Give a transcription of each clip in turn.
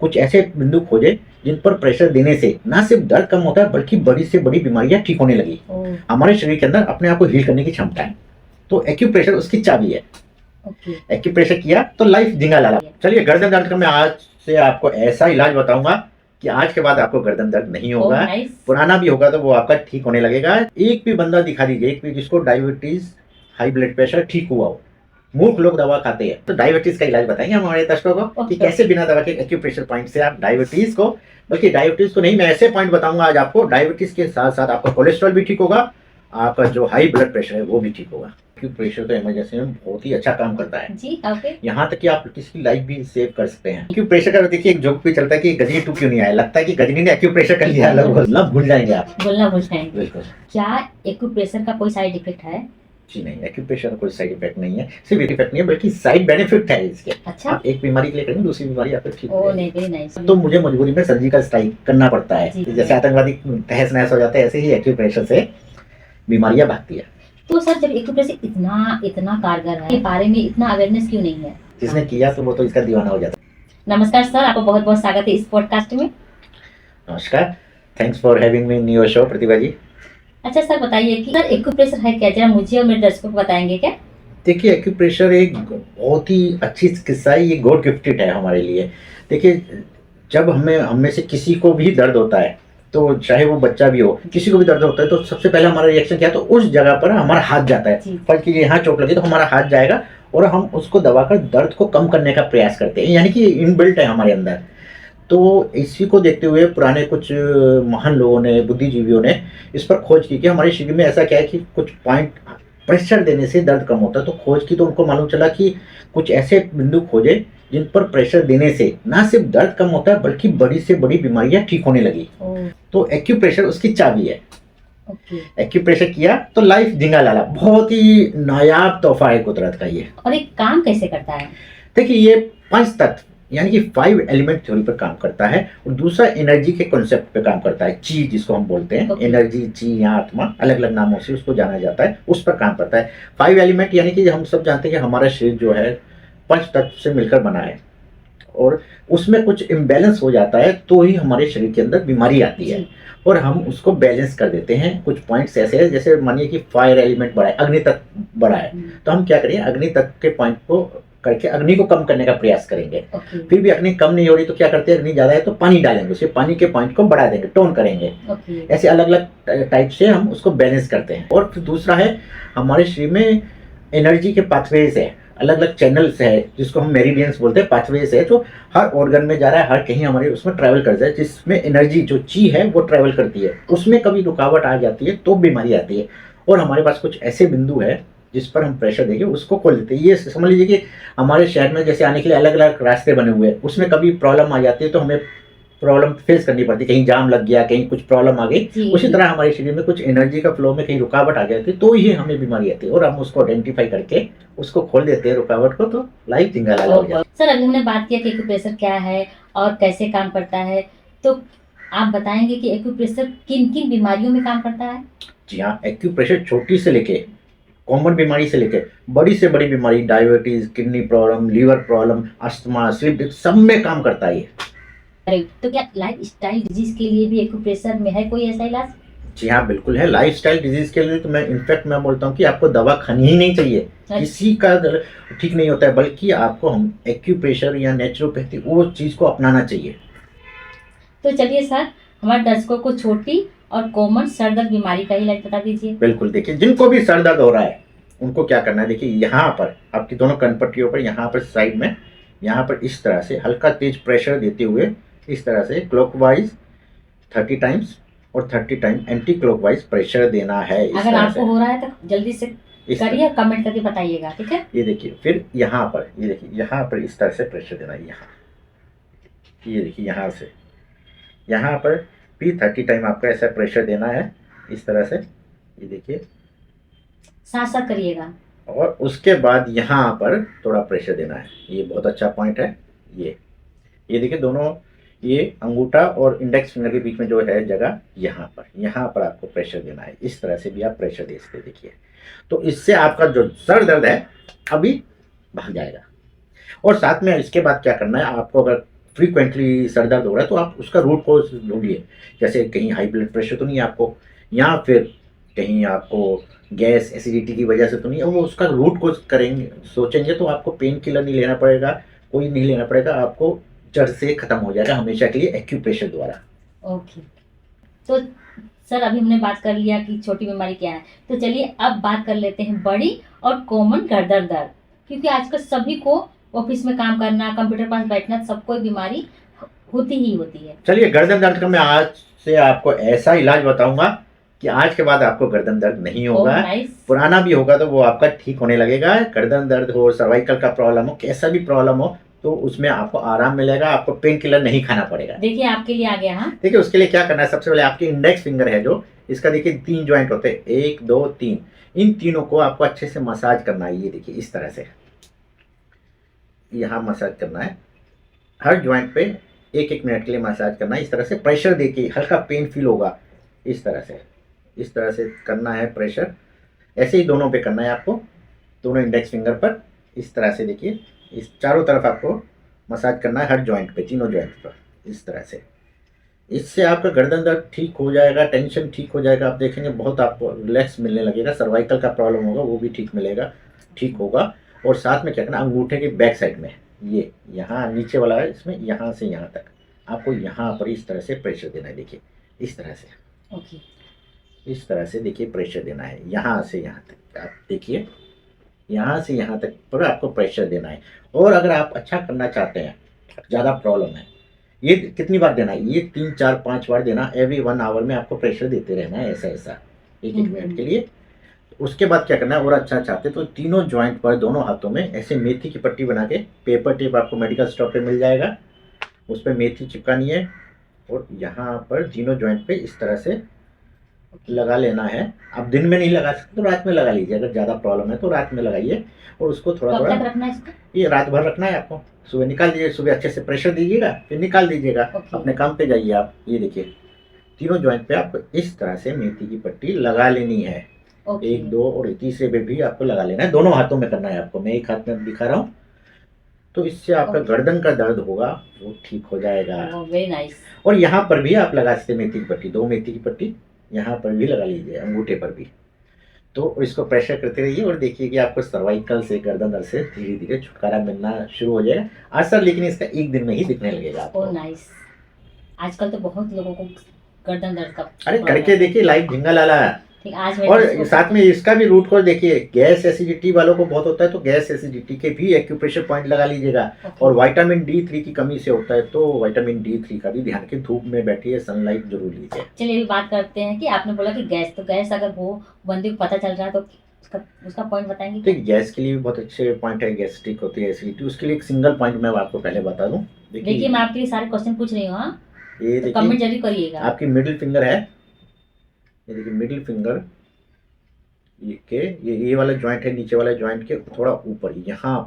कुछ ऐसे बिंदु खोजे जिन पर प्रेशर देने से ना सिर्फ दर्द कम होता है बल्कि बड़ी से बड़ी बीमारियां ठीक होने लगी। हमारे शरीर के अंदर अपने आप को हील करने की क्षमता है, तो एक्यूप्रेशर उसकी चाबी है। एक्यूप्रेशर किया तो लाइफ जिंगा लाला। चलिए, गर्दन दर्द का मैं आज से आपको ऐसा इलाज बताऊंगा कि आज के बाद आपको गर्दन दर्द नहीं होगा। पुराना भी होगा तो वो आपका ठीक होने लगेगा। एक भी बंदा दिखा दीजिए, एक भी जिसको डायबिटीज, हाई ब्लड प्रेशर ठीक हुआ हो। मूर्ख लोग दवा खाते हैं, तो डायबिटीज का इलाज बताएंगे हम हमारे दर्शकों को कि कैसे बिना दवा के एक्यूप्रेशर पॉइंट से आप डायबिटीज को, बल्कि डायबिटीज को नहीं, मैं ऐसे पॉइंट बताऊंगा आज आपको, डायबिटीज के साथ साथ आपका कोलेस्ट्रॉल भी ठीक होगा, आपका जो हाई ब्लड प्रेशर है वो भी ठीक होगा। एक्यूप्रेशर तो इमरजेंसी में बहुत ही अच्छा काम करता है जी। यहाँ तक कि आप किसी की लाइफ भी सेव कर सकते हैं। एक्यूप्रेशर का देखिए एक जोक भी चलता है कि गजनी 2 क्यों नहीं आया, लगता है कि गजनी ने एक्यूप्रेशर कर लिया, मतलब भूल जाएंगे आप, बोलना भूल जाएंगे। बिल्कुल। क्या एक्यूप्रेशर का कोई साइड इफेक्ट है? जी नहीं, एक्यूप्रेशर का कोई साइड इफेक्ट नहीं है, सिर्फ इफेक्ट नहीं है बल्कि साइड बेनिफिट है इसके। अच्छा। आप एक बीमारी के लिए करेंगे, दूसरी बीमारी आपको ठीक हो जाएगी। तो मुझे मजबूरी में सर्जिकल स्ट्राइक करना पड़ता है। जैसे आतंकवादी तहस नहस हो जाते हैं, ऐसे ही एक्यूप्रेशर से बीमारियां भागती है। तो सर, जब एक्यूप्रेशर इतना कारगर है, इस बारे में इतना अवेयरनेस क्यों नहीं है? जिसने किया तो वो तो इसका दीवाना हो जाता है। नमस्कार सर, आपको बहुत बहुत स्वागत है इस पॉडकास्ट में। नमस्कार, thanks for having me in your show Pratibha ji. अच्छा सर, बताइए कि सर एक्यूप्रेशर है क्या, जरा मुझे और मेरे दर्शकों को बताएंगे क्या? देखिए, एक्यूप्रेशर एक बहुत ही अच्छी चिकित्सा है, ये गॉड गिफ्टेड है हमारे लिए। देखिए, जब हम में से किसी को भी दर्द होता है, तो चाहे वो बच्चा भी हो, किसी को भी दर्द होता है, तो सबसे पहले हमारा रिएक्शन क्या है, तो उस जगह पर हमारा हाथ जाता है। फल की यहाँ चोट लगी तो हमारा हाथ जाएगा और हम उसको दबाकर दर्द को कम करने का प्रयास करते हैं, यानी कि इनबिल्ट है हमारे अंदर। तो इसी को देखते हुए पुराने कुछ महान लोगों ने, बुद्धिजीवियों ने इस पर खोज की कि हमारे शरीर में ऐसा क्या है कि कुछ पॉइंट प्रेशर देने से दर्द कम होता है। तो खोज की तो उनको मालूम चला कि कुछ ऐसे बिंदु खोजे जिन पर प्रेशर देने से ना सिर्फ दर्द कम होता है बल्कि बड़ी से बड़ी बीमारियां ठीक होने लगी। तो एक्यूप्रेशर उसकी चाबी है। एक्यूप्रेशर किया तो लाइफ जिंगा लाला। बहुत ही नायाब तोहफा है कुदरत का ये। और एक काम कैसे करता है? देखिए, ये 5 तत्व यानी कि 5 एलिमेंट थ्योरी पर काम करता है, और दूसरा एनर्जी के कॉन्सेप्ट पे काम करता है, ची जिसको हम बोलते हैं। एनर्जी, ची या आत्मा, अलग अलग नामों से उसको जाना जाता है, उस पर काम करता है। 5 एलिमेंट यानी कि हम सब जानते हैं कि हमारा शरीर जो है 5 तत्व से मिलकर बना है, और उसमें कुछ इम्बैलेंस हो जाता है तो ही हमारे शरीर के अंदर बीमारी आती है, और हम उसको बैलेंस कर देते हैं। कुछ पॉइंट्स ऐसे हैं, जैसे मानिए कि फायर एलिमेंट बड़ा है, अग्नि तत्व बड़ा है, तो हम क्या करेंगे, अग्नि तत्व के पॉइंट को करके अग्नि को कम करने का प्रयास करेंगे। फिर भी अग्नि कम नहीं हो रही तो क्या करते हैं, अग्नि ज्यादा है तो पानी डालेंगे, उससे पानी के पॉइंट को बढ़ा देंगे, टोन करेंगे। ऐसे अलग अलग टाइप से हम उसको बैलेंस करते हैं। और फिर दूसरा है, हमारे शरीर में एनर्जी के पाथवेज है, अलग अलग चैनल्स है, जिसको हम मेरिडियंस बोलते हैं, पाथवेज है, जो हर ऑर्गन में जा रहा है, हर कहीं हमारे उसमें ट्रैवल करता है, जिसमें एनर्जी जो ची है वो ट्रैवल करती है। उसमें कभी रुकावट आ जाती है तो बीमारी आती है, और हमारे पास कुछ ऐसे बिंदु है जिस पर हम प्रेशर देंगे उसको खोल देते हैं। ये समझ लीजिए कि हमारे शहर में जैसे आने के लिए अलग अलग रास्ते बने हुए हैं, उसमें कभी प्रॉब्लम आ जाती है तो हमें प्रॉब्लम फेस करनी पड़ती है, कहीं जाम लग गया, कहीं कुछ प्रॉब्लम आ गई। उसी तरह हमारे शरीर में कुछ एनर्जी का फ्लो में कहीं रुकावट आ जाती है तो ही हमें बीमारी आती है, और हम उसको आइडेंटिफाई करके उसको खोल देते हैं रुकावट को, तो लाइफ जिंगा लाला हो जाता है। सर, अभी हमने बात किया कि एक्यूप्रेशर क्या है और कैसे काम करता है, तो आप बताएंगे कि एक्यूप्रेशर किन किन बीमारियों में काम करता है? जी हाँ, एक्यूप्रेशर छोटी से लेके कॉमन बीमारी से लेकर बड़ी से बड़ी बीमारी, diabetes, kidney problem, liver problem, asthma, sleep, सब में काम करता है ये। तो क्या लाइफ स्टाइल डिजीज के लिए भी एक्यूप्रेशर में है कोई ऐसा इलाज? जी हाँ, बिल्कुल है। लाइफ स्टाइल डिजीज के लिए तो मैं बोलता हूँ कि आपको दवा खानी ही नहीं चाहिए। किसी का ठीक नहीं होता है, बल्कि आपको हम एक्यूप्रेशर या नेचुरोपैथी वो चीज को अपनाना चाहिए। तो चलिए सर, हमारे दर्शकों को छोटी और कॉमन सर दर्द बीमारी का इलाज बता दीजिए। बिल्कुल, देखिए, जिनको भी सर दर्द हो रहा है उनको क्या करना है, देखिए यहाँ पर आपकी दोनों कनपट्टियों पर, यहाँ पर साइड में, यहाँ पर इस तरह से हल्का तेज प्रेशर देते हुए इस तरह से क्लॉकवाइज 30 टाइम्स और 30 टाइम एंटी क्लॉकवाइज प्रेशर देना है। अगर आपको हो रहा है तो जल्दी से करिए, कमेंट करके बताइएगा, ठीक है? ये देखिए, फिर यहाँ पर, ये देखिए, यहाँ पर इस तरह से प्रेशर देना है, यहाँ, ये देखिए, यहाँ से यहाँ पर भी 30 टाइम आपका ऐसा प्रेशर देना है, इस तरह से, ये देखिए, साथ साथ करिएगा। और उसके बाद यहाँ पर थोड़ा प्रेशर देना है। ये बहुत अच्छा पॉइंट है। ये देखिए, दोनों ये अंगूठा और इंडेक्स फिंगर के बीच में जो है जगह, यहाँ पर आपको प्रेशर देना है। इस तरह से भी आप प्रेशर दे सकते, देखिए। तो इससे आपका जो सर दर्द है अभी भाग जाएगा। और साथ में इसके बाद क्या करना है, आपको अगर फ्रीक्वेंटली सर दर्द हो रहा है तो आप उसका रूट कॉज ढूंढिए। जैसे कहीं हाई ब्लड प्रेशर तो नहीं है आपको, या फिर कहीं आपको गैस एसिडिटी की वजह से तो नहीं है, वो उसका रूट कॉज करेंगे, सोचेंगे तो आपको पेन किलर नहीं लेना पड़ेगा, कोई नहीं लेना पड़ेगा, आपको जड़ से खत्म हो जाएगा हमेशा के लिए एक्यूप्रेशर द्वारा। ओके। तो सर अभी हमने बात कर लिया कि छोटी बीमारी क्या है, तो चलिए अब बात कर लेते हैं बड़ी और कॉमन गर्दन दर्द, क्योंकि आजकल सभी को ऑफिस में काम करना, कंप्यूटर पास बैठना, सबको बीमारी होती ही होती है। चलिए गर्दन दर्द का मैं आज से आपको ऐसा इलाज बताऊंगा कि आज के बाद आपको गर्दन दर्द नहीं होगा। नाइस। पुराना भी होगा तो वो आपका ठीक होने लगेगा। गर्दन दर्द हो, सर्वाइकल का प्रॉब्लम हो, कैसा भी प्रॉब्लम हो तो उसमें आपको आराम मिलेगा, आपको पेन किलर नहीं खाना पड़ेगा। देखिए आपके लिए आ गया। हाँ, देखिए उसके लिए क्या करना है, सबसे पहले आपके इंडेक्स फिंगर है जो, इसका देखिए 3 ज्वाइंट होते हैं, 1 2 3, इन तीनों को आपको अच्छे से मसाज करना है। ये देखिए इस तरह से यहाँ मसाज करना है, हर ज्वाइंट पे 1 1 मिनट के लिए मसाज करना है। इस तरह से प्रेशर देके हल्का पेन फील होगा, इस तरह से करना है प्रेशर। ऐसे ही दोनों पे करना है आपको, दोनों इंडेक्स फिंगर पर इस तरह से। देखिए इस चारों तरफ आपको मसाज करना है, हर जॉइंट पे, तीनों जॉइंट पर इस तरह से। इससे आपका गर्दन दर्द ठीक हो जाएगा, टेंशन ठीक हो जाएगा, आप देखेंगे बहुत आपको रिलैक्स मिलने लगेगा। सर्वाइकल का प्रॉब्लम होगा वो भी ठीक होगा। और साथ में क्या करना, अंगूठे के बैक साइड में, ये यहाँ नीचे वाला है, इसमें यहाँ से यहाँ तक आपको यहाँ पर इस तरह से प्रेशर देना है। देखिए इस तरह से, ओके। इस तरह से देखिए प्रेशर देना है, यहाँ से यहाँ तक। आप देखिए यहाँ से यहाँ तक पर आपको प्रेशर देना है। और अगर आप अच्छा करना चाहते हैं, ज़्यादा प्रॉब्लम है, ये कितनी बार देना है, ये 3 4 5 बार देना, एवरी 1 आवर में आपको प्रेशर देते रहना है, ऐसा 1 1 मिनट के लिए। उसके बाद क्या करना है, और अच्छा चाहते तो तीनों जॉइंट पर दोनों हाथों में ऐसे मेथी की पट्टी बना के, पेपर टेप आपको मेडिकल स्टोर पे मिल जाएगा, उस पर मेथी चिपकानी है और यहाँ पर तीनों जॉइंट पे इस तरह से लगा लेना है। आप दिन में नहीं लगा सकते तो रात में लगा लीजिए, अगर ज़्यादा प्रॉब्लम है तो रात में लगाइए। और उसको थोड़ा कब तक थोड़ा, रखना है इसको? ये रात भर रखना है आपको, सुबह निकाल दीजिए, सुबह अच्छे से प्रेशर दीजिएगा, फिर निकाल दीजिएगा, Okay. अपने काम पे जाइए आप। ये देखिए तीनों जॉइंट पे आपको इस तरह से मेथी की पट्टी लगा लेनी है, ओके। 1 2 और तीसरे पे भी आपको लगा लेना है। दोनों हाथों में करना है आपको, मैं एक हाथ में दिखा रहा हूँ। तो इससे आपका Okay. गर्दन का दर्द होगा वो ठीक हो जाएगा। Very nice. और यहाँ पर भी आप लगा सकते मेथी की पट्टी, 2 मेथी की पट्टी यहाँ पर भी लगा लीजिए, अंगूठे पर भी। तो इसको प्रेशर करते रहिए और देखिए कि आपको सर्वाइकल से, गर्दन दर्द से धीरे धीरे छुटकारा मिलना शुरू हो जाएगा असर, लेकिन इसका 1 दिन में ही दिखने लगेगा आपको। नाइस। आजकल तो बहुत लोगों को गर्दन दर्द का अरे problem करके है। देखिए, लाइव झिंगा लाला है। ठीक, आज और मैं साथ में इसका भी रूट कॉज देखिए, गैस एसिडिटी वालों को बहुत होता है तो गैस एसिडिटी के भी एक्यूप्रेशर पॉइंट लगा लीजिएगा। और विटामिन D3 की कमी से होता है तो विटामिन D3 का भी ध्यान के, धूप में बैठिए, सनलाइट जरूर लीजिए। चलिए अभी बात करते हैं कि आपने बोला कि गैस, तो गैस अगर वो बंदे को पता चल रहा है तो उसका पॉइंट बताएंगे तो क्या? गैस के लिए भी बहुत अच्छे पॉइंट है, गैस्ट्रिक होती है, एसिडिटी, उसके लिए एक सिंगल पॉइंट मैं आपको पहले बता दूं। देखिए मैं आपके लिए सारे क्वेश्चन पूछ रही हूँ। हाँ, ये तो कमेंट देखिए जरूर करिएगा। आपकी मिडिल फिंगर है, ये देखिए मिडिल फिंगर ये वाला जॉइंट है, नीचे वाला जॉइंट के थोड़ा ऊपर, यहाँ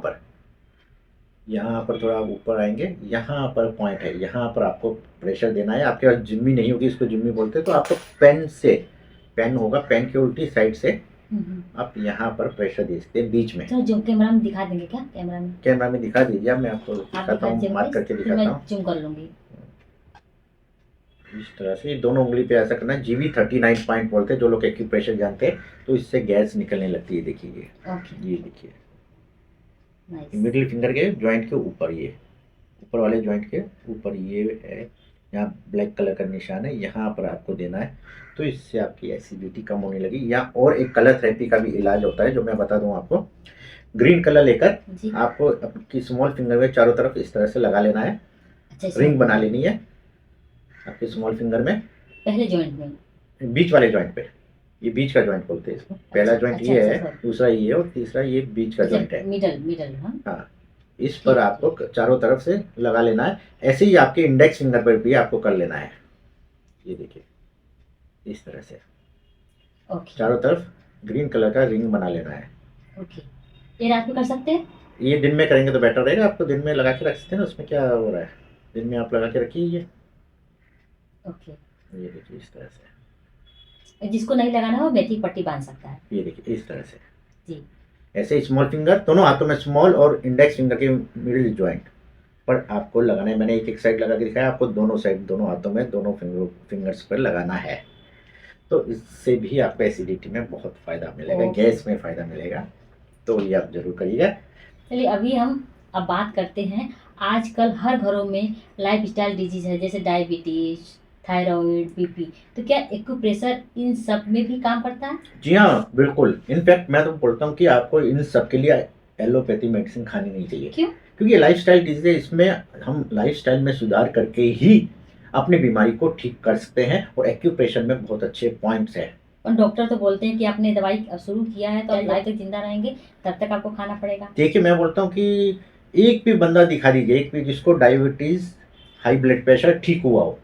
पर थोड़ा ऊपर आएंगे, यहाँ पर पॉइंट है, यहाँ पर आपको प्रेशर देना है। आपके पास जिम्मी नहीं होगी, इसको जिम्मी बोलते हैं, तो आपको पेन होगा, पेन के उल्टी साइड से आप यहाँ पर प्रेशर दे सकते हैं, बीच में। तो जो कैमरा में दिखा देंगे क्या? कैमरा में दिखा दीजिए, मैं आपको आप दिखाता हूँ, मार्क करके फिर दिखाता मैं हूँ। जूम कर लूंगी। इस तरह से दोनों उंगली पे ऐसा करना है। GV39 पॉइंट बोलते हैं जो लोग एक्यूप्रेशर जानते हैं, तो इससे गैस निकलने लगती है। देखिए ओके, ये देखिए नाइस। मिडिल फिंगर के जॉइंट के ऊपर, ये ऊपर वाले जॉइंट के ऊपर ये है, यहाँ ब्लैक कलर का निशान है, यहाँ पर आपको देना है। तो इससे आपकी एसिडिटी कम होने लगी। या और एक कलर थेरेपी का भी इलाज होता है जो मैं बता दूं आपको। ग्रीन कलर लेकर जी। आपको आपकी स्मॉल फिंगर में चारों तरफ इस तरह से लगा लेना है, अच्छा, रिंग बना लेनी है आपके स्मॉल फिंगर में, पहले जॉइंट में, बीच वाले जॉइंट पे। ये बीच का जॉइंट बोलते हैं इसको। पहला जॉइंट ये है, दूसरा ये है और तीसरा ये बीच का जॉइंट है। मिडल। हाँ, इस पर आपको चारों तरफ से लगा लेना है। ऐसे ही आपके इंडेक्स फिंगर पर भी आपको कर लेना है। ये देखिए इस तरह से ओके, चारों तरफ ग्रीन कलर का रिंग बना लेना है। ओके। ये रात में कर सकते हैं? ये दिन में करेंगे तो बेटर रहेगा, आपको दिन में लगा के रख सकते हैं ना, उसमें क्या हो रहा है, दिन में आप लगा के रखिए। ये ओके। ये देखिए इस तरह से, जिसको नहीं लगाना हो मेथी पट्टी बांध सकता है। ये देखिए इस तरह से जी। ऐसे स्मॉल फिंगर दोनों हाथों में, स्मॉल और इंडेक्स फिंगर के मिडिल जॉइंट पर आपको लगाना है। मैंने एक साइड लगा के दिखाया, आपको दोनों साइड, दोनों हाथों में, दोनों फिंगर्स पर लगाना है। तो इससे भी आपको एसिडिटी में बहुत फ़ायदा मिलेगा, ओके। गैस में फ़ायदा मिलेगा। तो ये आप जरूर करिएगा। चलिए अभी हम अब बात करते हैं, आजकल हर घरों में लाइफस्टाइल डिजीज है, जैसे डायबिटीज, थायराइड, बीपी, तो क्या एक्यूप्रेशर इन सब में भी काम करता है? जी हाँ, बिल्कुल। इनफैक्ट मैं तो बोलता हूँ कि आपको इन सब के लिए एलोपैथी मेडिसिन खानी नहीं चाहिए। क्यों? क्योंकि ये लाइफस्टाइल डिजीज है, इसमें हम लाइफस्टाइल में सुधार करके ही अपनी बीमारी को ठीक कर सकते हैं। और एक्यूप्रेशर में बहुत अच्छे पॉइंट्स हैं। और डॉक्टर तो बोलते हैं कि आपने दवाई शुरू किया है तो आप लाइफ तक जिंदा रहेंगे, तब तक आपको खाना पड़ेगा। देखिए, मैं बोलता हूँ कि एक भी बंदा दिखा दीजिए, एक भी जिसको डायबिटीज, हाई ब्लड प्रेशर ठीक हुआ हो।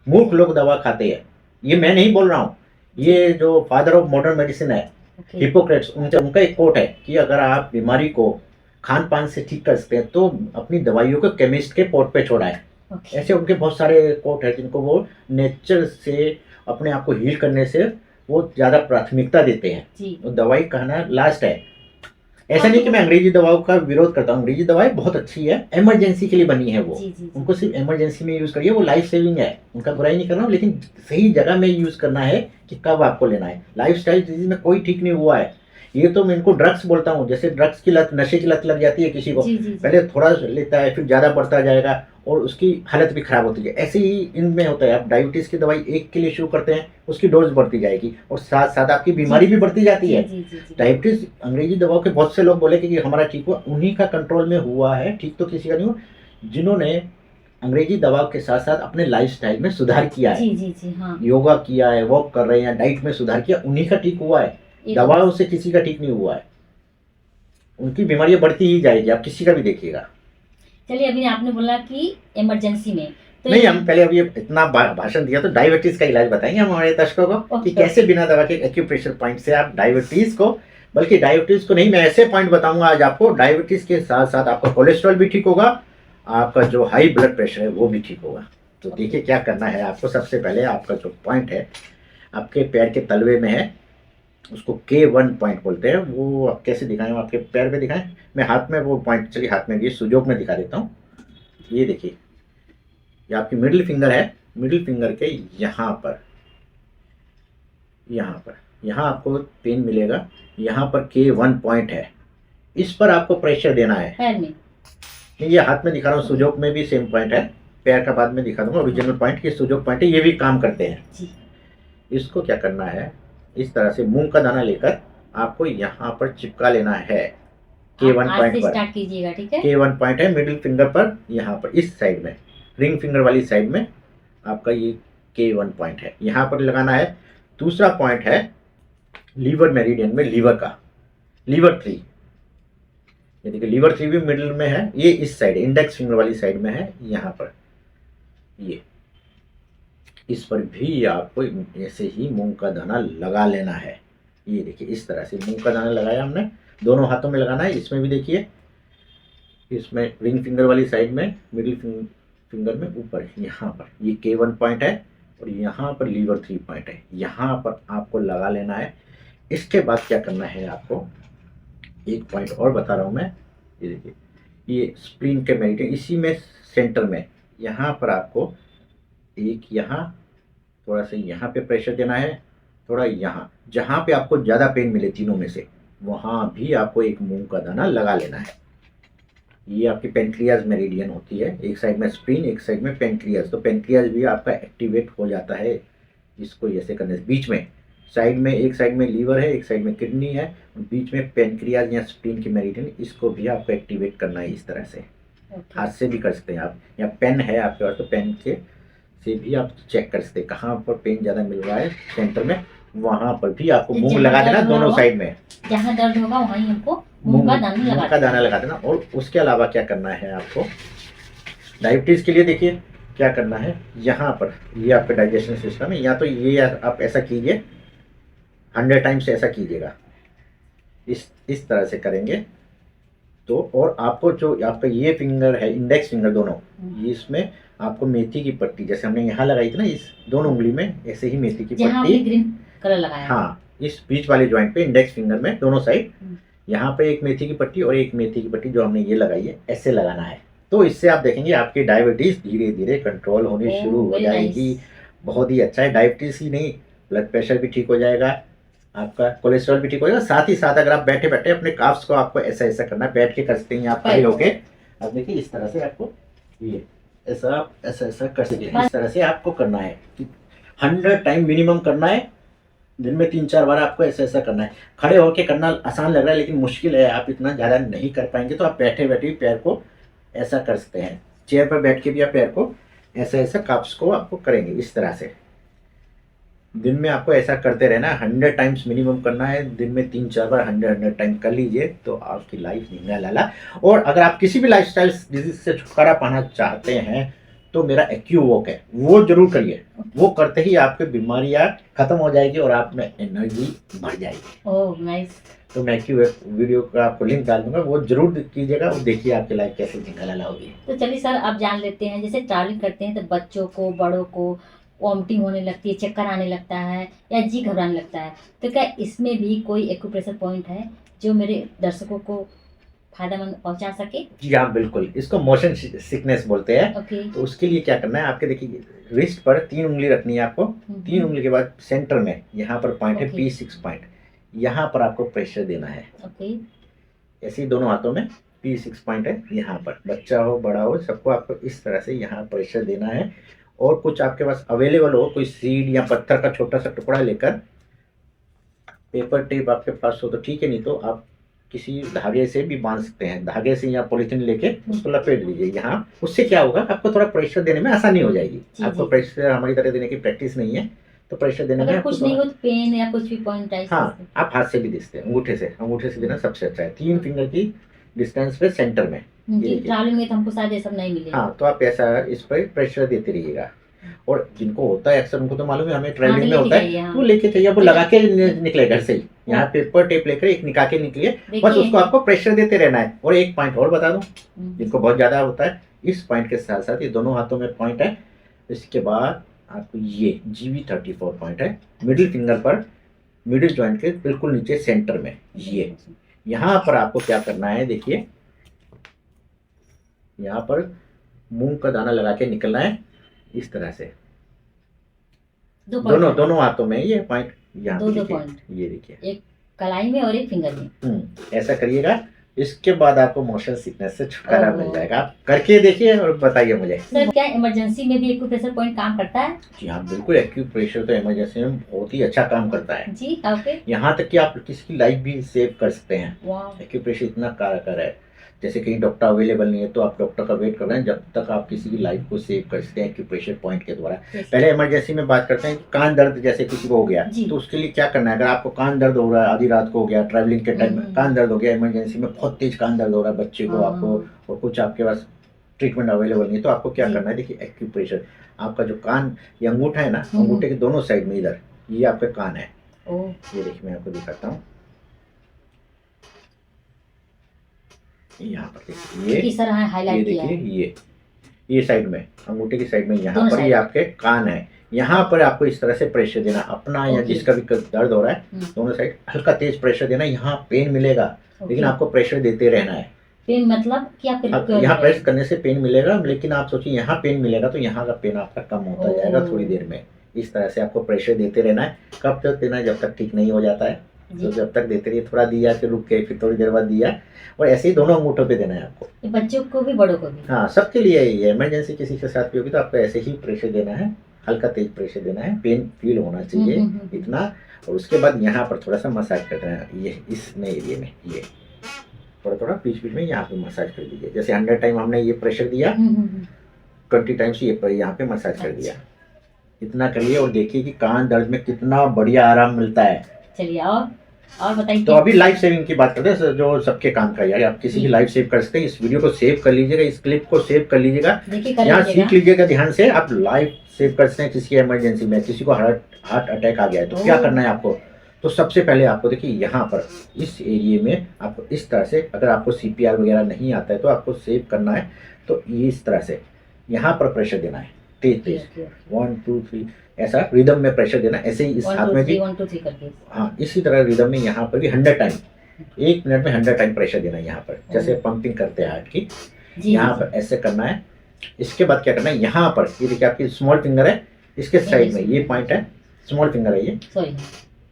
मूर्ख लोग दवा खाते हैं, ये मैं नहीं बोल रहा हूँ, ये जो फादर ऑफ मॉडर्न मेडिसिन है, ओके। हिपोक्रेट्स, उनका एक कोट है कि अगर आप बीमारी को खान पान से ठीक कर सकते हैं तो अपनी दवाइयों को केमिस्ट के पोट पे छोड़ाएं। ओके। ऐसे उनके बहुत सारे कोट है जिनको वो नेचर से अपने आप को हील करने से वो ज़्यादा प्राथमिकता देते हैं। जी। तो दवाई खाना लास्ट है। ऐसा नहीं कि मैं अंग्रेजी दवाओं का विरोध करता हूँ, अंग्रेजी दवाई बहुत अच्छी है, इमरजेंसी के लिए बनी है वो। जी, जी, जी। उनको सिर्फ इमरजेंसी में यूज़ करिए, वो लाइफ सेविंग है, उनका बुराई नहीं कर रहा हूँ, लेकिन सही जगह में यूज़ करना है कि कब आपको लेना है। लाइफस्टाइल डिजीज में कोई ठीक नहीं हुआ है। ये तो मैं इनको ड्रग्स बोलता हूँ, जैसे ड्रग्स की लत, नशे की लत लग जाती है किसी को, जी, जी, जी। पहले थोड़ा लेता है, फिर ज़्यादा बढ़ता जाएगा और उसकी हालत भी खराब होती है। ऐसे ही इनमें होता है। आप डायबिटीज़ की दवाई एक के लिए शुरू करते हैं, उसकी डोज बढ़ती जाएगी और साथ साथ आपकी बीमारी भी बढ़ती जाती है। जी, जी, जी। डायबिटीज़ अंग्रेजी दवाओं के बहुत से लोग बोले कि हमारा ठीक हुआ, उन्हीं का कंट्रोल में हुआ है, ठीक तो किसी का नहीं हुआ, जिन्होंने अंग्रेजी दवाओं के साथ साथ अपने लाइफस्टाइल में सुधार किया है, जी, जी, जी, हाँ। योगा किया है, वॉक कर रहे हैं, डाइट में सुधार किया, उन्हीं का ठीक हुआ है। दवाओं से किसी का ठीक नहीं हुआ है, उनकी बीमारियां बढ़ती ही जाएगी, आप किसी का भी देखिएगा। चलिए अभी आपने बोला कि इमरजेंसी में तो नहीं, हम पहले अभी इतना भाषण दिया तो डायबिटीज का इलाज बताएंगे हम हमारे दर्शकों को कि ओके। कैसे बिना दवा के एक्यूप्रेशर पॉइंट से आप डायबिटीज को, बल्कि डायबिटीज को नहीं, मैं ऐसे पॉइंट बताऊंगा आज आपको, डायबिटीज के साथ साथ आपका कोलेस्ट्रॉल भी ठीक होगा, आपका जो हाई ब्लड प्रेशर है वो भी ठीक होगा। तो देखिए क्या करना है आपको। सबसे पहले आपका जो पॉइंट है आपके पैर के तलवे में है, उसको K1 पॉइंट बोलते हैं। वो आप कैसे दिखाएं, आपके पैर पे दिखाएं, मैं हाथ में वो पॉइंट, चलिए हाथ में, ये सुजोग में दिखा देता हूँ। ये देखिए, ये आपकी मिडिल फिंगर है, मिडिल फिंगर के यहाँ पर, यहाँ आपको पेन मिलेगा, यहाँ पर K1 पॉइंट है, इस पर आपको प्रेशर देना है। पैर में नहीं, ये हाथ में दिखा रहा हूँ, सुजोग में भी सेम पॉइंट है, पैर का बाद में दिखा दूंगा। ओरिजिनल पॉइंट ये सुजोग पॉइंट है, ये भी काम करते हैं। जी। इसको क्या करना है, इस तरह से मूंग का दाना लेकर आपको यहाँ पर चिपका लेना है K1 आज पॉइंट से पर। स्टार्ट कीजिएगा, ठीक है? K1 पॉइंट है मिडिल फिंगर पर, यहाँ पर इस साइड में, रिंग फिंगर वाली साइड में आपका ये K1 पॉइंट है, यहाँ पर लगाना है। दूसरा पॉइंट है लीवर मेरिडियन में, लीवर का, लीवर 3, ये देखिए लीवर 3 भी मिडिल में है, ये इस साइड इंडेक्स फिंगर वाली साइड में है, यहाँ पर ये, इस पर भी आपको ऐसे ही मूंग का दाना लगा लेना है। ये देखिए इस तरह से मूंग का दाना लगाया हमने, दोनों हाथों में लगाना है। इसमें भी देखिए, इसमें रिंग फिंगर वाली साइड में, मिडिल फिंगर में ऊपर, यहाँ पर ये K1 पॉइंट है और यहाँ पर लीवर 3 पॉइंट है, यहाँ पर आपको लगा लेना है। इसके बाद क्या करना है आपको, एक पॉइंट और बता रहा हूँ मैं, ये देखिए, ये स्प्लीन के मेरिडियन, इसी में सेंटर में, यहाँ पर आपको एक यहाँ, थोड़ा सा यहाँ पे प्रेशर देना है, थोड़ा यहाँ, जहाँ पे आपको ज़्यादा पेन मिले तीनों में से, वहाँ भी आपको एक मूंग का दाना लगा लेना है। ये आपकी पेनक्रियाज मेरिडियन होती है, एक साइड में स्प्लीन, एक साइड में पेनक्रियाज। तो पेनक्रियाज भी आपका एक्टिवेट हो जाता है इसको ऐसे करने से। बीच में साइड में, एक साइड में लीवर है, एक साइड में किडनी है, बीच में पेनक्रियाज या स्प्लीन की मेरिडियन, इसको भी आपको एक्टिवेट करना है इस तरह से। हाथ से भी कर सकते हैं आप, या पेन है आपके पास तो पेन से भी आप चेक कर सकते हैं कहाँ पर पेन ज़्यादा मिल रहा है सेंटर में, वहाँ पर भी आपको मूंग लगा देना दोनों साइड में, जहाँ दर्द होगा वहीं हमको मूंग का दाना लगा देना। और उसके अलावा क्या करना है आपको, डायबिटीज़ के लिए देखिए क्या करना है, यहाँ पर ये आपका डाइजेशन सिस्टम है, या तो ये आप ऐसा कीजिए 100 टाइम्स ऐसा कीजिएगा, इस तरह से करेंगे तो। और आपको जो आपका ये फिंगर है, इंडेक्स फिंगर दोनों, ये इसमें आपको मेथी की पत्ती, जैसे हमने यहाँ लगाई थी ना, इस दोनों उंगली में ऐसे ही मेथी की पत्ती, ग्रीन कलर लगाया, हाँ, इस बीच वाले ज्वाइंट पे, इंडेक्स फिंगर में दोनों साइड, यहाँ पे एक मेथी की पट्टी और एक मेथी की पट्टी जो हमने ये लगाई है, ऐसे लगाना है। तो इससे आप देखेंगे आपकी डायबिटीज धीरे धीरे कंट्रोल होनी ओह, शुरू हो very जाएगी। nice. बहुत ही अच्छा है, डायबिटीज ही नहीं, ब्लड प्रेशर भी ठीक हो जाएगा, आपका कोलेस्ट्रॉल भी ठीक हो जाएगा। साथ ही साथ अगर आप बैठे बैठे अपने काफ्स को आपको ऐसा ऐसा करना है, बैठ के कर सकते हैं, आप खड़े होके अब देखिए इस तरह से आपको ये ऐसा आप ऐसा ऐसा कर सकते हैं। इस तरह से आपको करना है, 100 टाइम मिनिमम करना है, दिन में 3-4 बार आपको ऐसा ऐसा करना है। खड़े होके करना आसान लग रहा है लेकिन मुश्किल है, आप इतना ज़्यादा नहीं कर पाएंगे, तो आप बैठे बैठे पैर को ऐसा कर सकते हैं। चेयर पर बैठ के भी आप पैर को ऐसा ऐसा काफ्स को आपको करेंगे इस तरह से। दिन में आपको ऐसा करते रहना है, 100 टाइम्स मिनिमम करना है, दिन में 3-4 बार 100 टाइम कर लीजिए तो आपकी लाइफ निंगा लाला। और अगर आप किसी भी लाइफस्टाइल डिजीज से छुटकारा पाना चाहते हैं तो मेरा एक्यू वॉक है, वो जरूर करिए। वो करते ही आपकी बीमारियां खत्म हो जाएगी और आप में एनर्जी बढ़ जाएगी। Oh nice. तो मैं एक्यू वीडियो का आपको लिंक डाल दूंगा, वो जरूर कीजिएगा और देखिए आपकी लाइफ कैसे निंगा लाला होगी। तो चलिए सर, आप जान लेते हैं, जैसे ट्रैवलिंग करते हैं तो बच्चों को, बड़ों को वॉमिटिंग होने लगती है, चक्कर आने लगता है या जी घबराने लगता है, तो क्या इसमें भी कोई एक्यूप्रेशर पॉइंट है जो मेरे दर्शकों को फायदेमंद पहुंचा सके? जी हाँ बिल्कुल, इसको मोशन सिकनेस बोलते हैं। ओके। तो उसके लिए क्या करना है, आपके देखिए रिस्ट पर 3 उंगली रखनी है आपको। 3 उंगली के बाद सेंटर में यहाँ पर पॉइंट है Okay. P6 पॉइंट, यहाँ पर आपको प्रेशर देना है। ओके। ऐसे ही दोनों हाथों में P6 पॉइंट है, यहाँ पर बच्चा हो बड़ा हो सबको आपको इस तरह से यहाँ प्रेशर देना है। और कुछ आपके पास अवेलेबल हो, कोई सीड या पत्थर का छोटा सा टुकड़ा लेकर, पेपर टेप आपके पास हो तो ठीक है, नहीं तो आप किसी धागे से भी बांध सकते हैं, धागे से या पॉलिथीन लेके उसको लपेट दीजिए यहाँ। उससे क्या होगा, आपको थोड़ा प्रेशर देने में आसानी हो जाएगी। जी, आपको जी। प्रेशर हमारी तरह देने की प्रैक्टिस नहीं है तो प्रेशर देने में अगर आपको कुछ नहीं हो तो पेन या कुछ भी पॉइंट है? हाँ, आप हाथ से भी दे सकते हैं, अंगूठे से देना सबसे अच्छा है। 3 फिंगर की डिस्टेंस पे सेंटर में। जी, देखिए। ट्रैवलिंग में तो हमको शायद ये सब नहीं मिलेगा। हाँ, तो आप ऐसा इस पर प्रेशर देते रहिएगा। और जिनको होता है अक्सर उनको तो मालूम है, हमें ट्रैवलिंग में होता है, वो लेके चाहिए, वो लगा के निकले घर से ही, यहाँ पेपर टेप लेकर एक निकाल के निकलिए, बस उसको आपको प्रेशर देते रहना है। और एक पॉइंट और बता दूं, जिनको बहुत ज्यादा होता है, इस पॉइंट के साथ साथ ये दोनों हाथों में पॉइंट है, इसके बाद आपको ये GV34 पॉइंट है मिडिल फिंगर पर, मिडिल जॉइंट के बिल्कुल नीचे सेंटर में। ये यहाँ पर आपको क्या करना है, देखिए यहाँ पर मूंग का दाना लगा के निकलना है इस तरह से, दोनों हाथों में ये पॉइंट, यहाँ दो देखिए, पॉइंट, ये देखिए, एक कलाई में और एक फिंगर में। ऐसा करिएगा। इसके बाद आपको मोशन सिकनेस से छुटकारा ओह। मिल जाएगा। आप करके देखिए और बताइए मुझे। सर, क्या इमरजेंसी में भी एक्यूप्रेशर पॉइंट काम करता है? जी हाँ बिल्कुल, एक्यूप्रेशर तो इमरजेंसी में बहुत ही अच्छा काम करता है। जी, ओके। यहाँ तक कि आप किसी की लाइफ भी सेव कर सकते हैं। वाह। एक्यूप्रेशर इतना कारगर है, जैसे कहीं डॉक्टर अवेलेबल नहीं है तो आप डॉक्टर का वेट कर रहे हैं, जब तक आप किसी की लाइफ को सेव कर सकते हैं एक्यूप्रेशर पॉइंट के द्वारा। पहले इमरजेंसी में बात करते हैं कि कान दर्द जैसे किसी को हो गया, तो उसके लिए क्या करना है। अगर आपको कान दर्द हो रहा है, आधी रात को हो गया, ट्रैवलिंग के टाइम में कान दर्द हो गया, इमरजेंसी में बहुत तेज कान दर्द हो रहा है बच्चे को, आपको, और कुछ आपके पास ट्रीटमेंट अवेलेबल नहीं है, तो आपको क्या करना है, देखिए एक्यूप्रेशर, आपका जो कान, ये अंगूठा है ना, अंगूठे के दोनों साइड में इधर, ये आपका कान है। ये देखिए मैं आपको दिखाता हूँ, यहाँ पर देखिए, ये देखिए, ये साइड में, अंगूठे की साइड में, यहाँ पर ये आपके कान है। यहाँ पर आपको इस तरह से प्रेशर देना, अपना या जिसका भी दर्द हो रहा है दोनों साइड हल्का तेज प्रेशर देना। यहाँ पेन मिलेगा लेकिन आपको प्रेशर देते रहना है। पेन मतलब कि यहाँ प्रेस करने से पेन मिलेगा, लेकिन आप सोचिए यहाँ पेन मिलेगा तो यहाँ का पेन आपका कम होता जाएगा थोड़ी देर में। इस तरह से आपको प्रेशर देते रहना है। कब तक देना है, जब तक ठीक नहीं हो जाता है, तो जब तक देते रहिए, थोड़ा दिया फिर रुक के फिर थोड़ी देर बाद दिया, और ऐसे ही दोनों अंगूठों पे देना है आपको, बच्चों को भी बड़ों को भी। हाँ, सबके लिए ये इमरजेंसी किसी के साथ भी होगी तो आपको ऐसे ही प्रेशर देना है, हल्का तेज प्रेशर देना है, पेन फील होना चाहिए इतना। और उसके बाद यहाँ पर थोड़ा सा मसाज करना है, ये इसमें एरिया में, ये थोड़ा थोड़ा बीच बीच में यहाँ पे मसाज कर दीजिए। जैसे 100 टाइम हमने ये प्रेशर दिया, 20 टाइम्स ये यहाँ पे मसाज कर दिया। इतना करिए और देखिए कि कान दर्द में कितना बढ़िया आराम मिलता है। चलिए और बताइए। तो अभी लाइफ सेविंग की बात करते हैं, जो सबके काम का यार, आप किसी की लाइफ सेव कर सकते हैं। इस वीडियो को सेव कर लीजिएगा, इस क्लिप को सेव कर लीजिएगा, यहाँ सीख लीजिएगा ध्यान से। आप लाइफ सेव कर सकते हैं किसी की इमरजेंसी में, किसी को हार्ट अटैक आ गया है तो क्या करना है आपको। तो सबसे पहले आपको देखिए यहाँ पर इस एरिया में आपको इस तरह से, अगर आपको CPR वगैरह नहीं आता है तो आपको सेव करना है, तो ये इस तरह से यहाँ पर प्रेशर देना है, तेज तेज 1 2 3 ऐसा रिदम में प्रेशर देना। ऐसे ही इस हाथ में भी 1 2 3 करके, हाँ, इसी तरह रिदम में यहाँ पर भी 100 टाइम, 1 मिनट में 100 टाइम प्रेशर देना है यहाँ पर, जैसे पंपिंग करते हैं हार्ट की। जी यहाँ पर ऐसे करना है। इसके बाद क्या करना है, यहाँ पर ये देखिए आपकी स्मॉल फिंगर है, इसके साइड में ये पॉइंट है, स्मॉल फिंगर है ये, सॉरी,